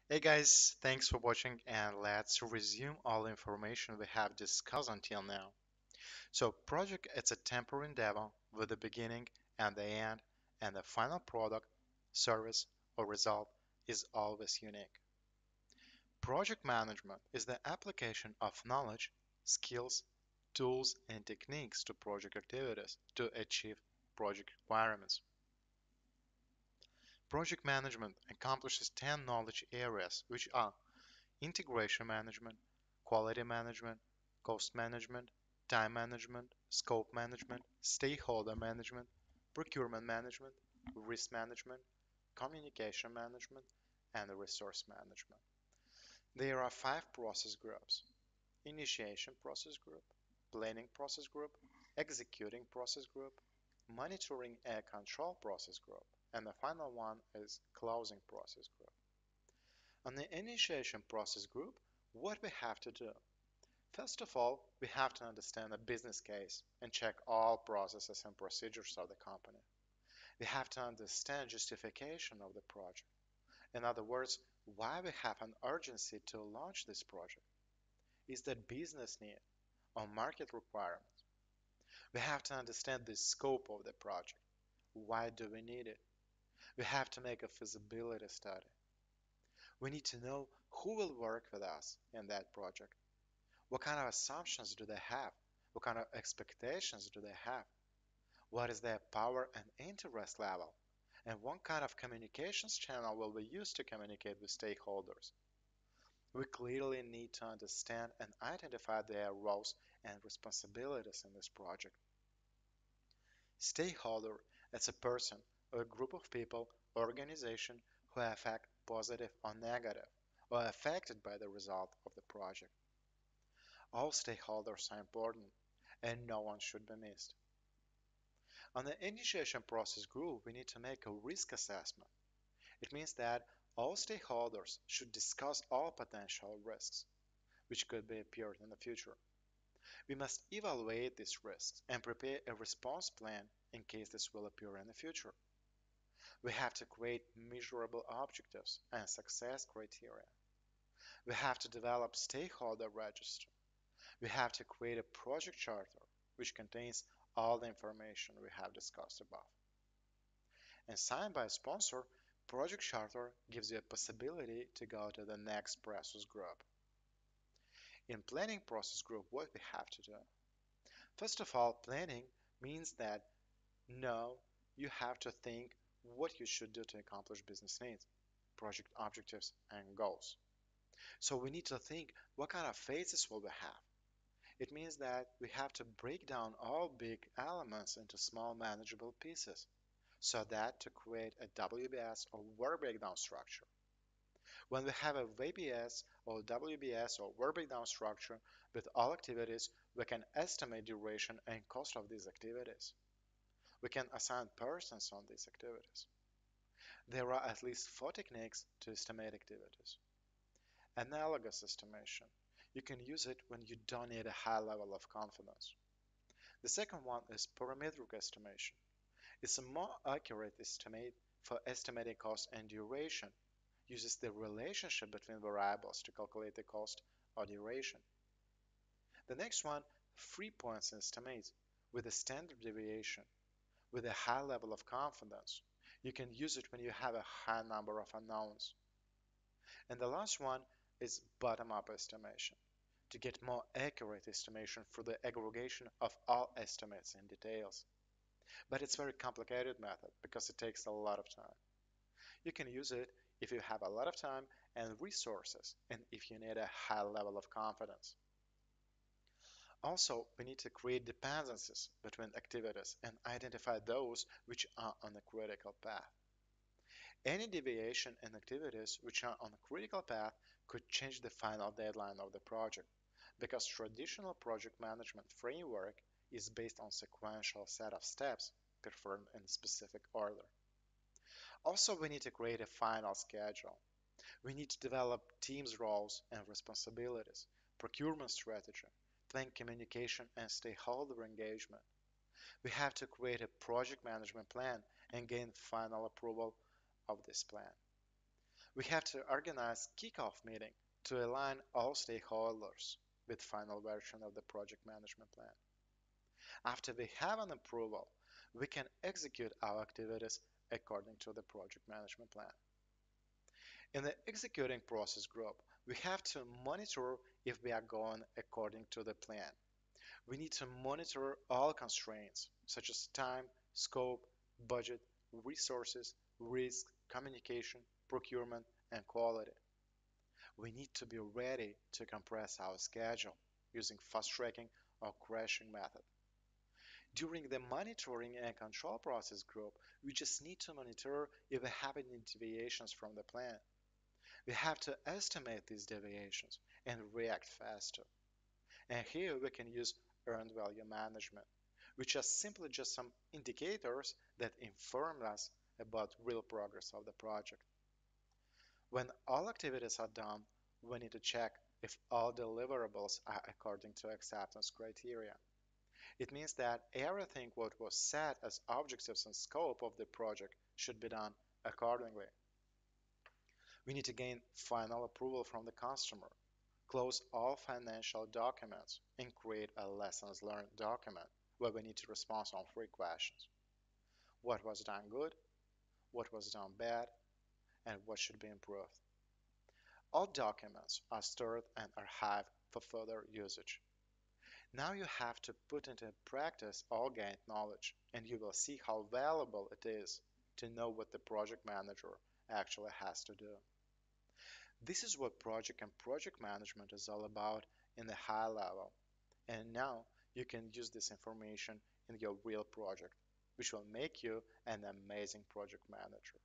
Hey guys, thanks for watching and let's resume all the information we have discussed until now. So project it's a temporary endeavor with the beginning and the end and the final product, service or result is always unique. Project management is the application of knowledge, skills, tools and techniques to project activities to achieve project requirements. Project management accomplishes 10 knowledge areas which are integration management, quality management, cost management, time management, scope management, stakeholder management, procurement management, risk management, communication management, and resource management. There are five process groups: initiation process group, planning process group, executing process group, monitoring and control process group, and the final one is closing process group. On the initiation process group, what we have to do? First of all, we have to understand the business case and check all processes and procedures of the company. We have to understand justification of the project. In other words, why we have an urgency to launch this project. Is that business need or market requirement? We have to understand the scope of the project. Why do we need it? We have to make a feasibility study. We need to know who will work with us in that project. What kind of assumptions do they have? What kind of expectations do they have? What is their power and interest level? And what kind of communications channel will we use to communicate with stakeholders? We clearly need to understand and identify their roles and responsibilities in this project. Stakeholder is a person or a group of people or organization who affect positive or negative or affected by the result of the project. All stakeholders are important and no one should be missed. On the initiation process group, we need to make a risk assessment. It means that all stakeholders should discuss all potential risks which could be appeared in the future. We must evaluate these risks and prepare a response plan in case this will appear in the future. We have to create measurable objectives and success criteria. We have to develop stakeholder register. We have to create a project charter which contains all the information we have discussed above. And signed by a sponsor, Project Charter gives you a possibility to go to the next process group. In planning process group, what we have to do? First of all, planning means that no, you have to think what you should do to accomplish business needs, project objectives, and goals. So we need to think what kind of phases will we have. It means that we have to break down all big elements into small manageable pieces so that to create a WBS or work breakdown structure. When we have a VBS or WBS or work breakdown structure with all activities, we can estimate duration and cost of these activities. We can assign persons on these activities. There are at least four techniques to estimate activities. Analogous estimation. You can use it when you don't need a high level of confidence. The second one is parametric estimation. It's a more accurate estimate for estimating cost and duration. Uses the relationship between variables to calculate the cost or duration. The next one, free points estimate with a standard deviation, with a high level of confidence. You can use it when you have a high number of unknowns. And the last one is bottom-up estimation, to get more accurate estimation for the aggregation of all estimates and details. But it's a very complicated method because it takes a lot of time. You can use it if you have a lot of time and resources and if you need a high level of confidence. Also, we need to create dependencies between activities and identify those which are on a critical path. Any deviation in activities which are on a critical path could change the final deadline of the project, because traditional project management framework is based on sequential set of steps performed in specific order. Also, we need to create a final schedule. We need to develop teams' roles and responsibilities, procurement strategy, plan communication and stakeholder engagement. We have to create a project management plan and gain final approval of this plan. We have to organize kickoff meeting to align all stakeholders with final version of the project management plan. After we have an approval, we can execute our activities according to the project management plan. In the executing process group, we have to monitor if we are going according to the plan. We need to monitor all constraints, such as time, scope, budget, resources, risk, communication, procurement, and quality. We need to be ready to compress our schedule using fast tracking or crashing method. During the monitoring and control process group, we just need to monitor if we have any deviations from the plan. We have to estimate these deviations and react faster. And here we can use earned value management, which are simply just some indicators that inform us about real progress of the project. When all activities are done, we need to check if all deliverables are according to acceptance criteria. It means that everything what was set as objectives and scope of the project should be done accordingly. We need to gain final approval from the customer, close all financial documents, and create a lessons learned document where we need to respond on three questions. What was done good? What was done bad? And what should be improved? All documents are stored and archived for further usage. Now you have to put into practice all gained knowledge, and you will see how valuable it is to know what the project manager actually has to do. This is what project and project management is all about in the high level. And now you can use this information in your real project, which will make you an amazing project manager.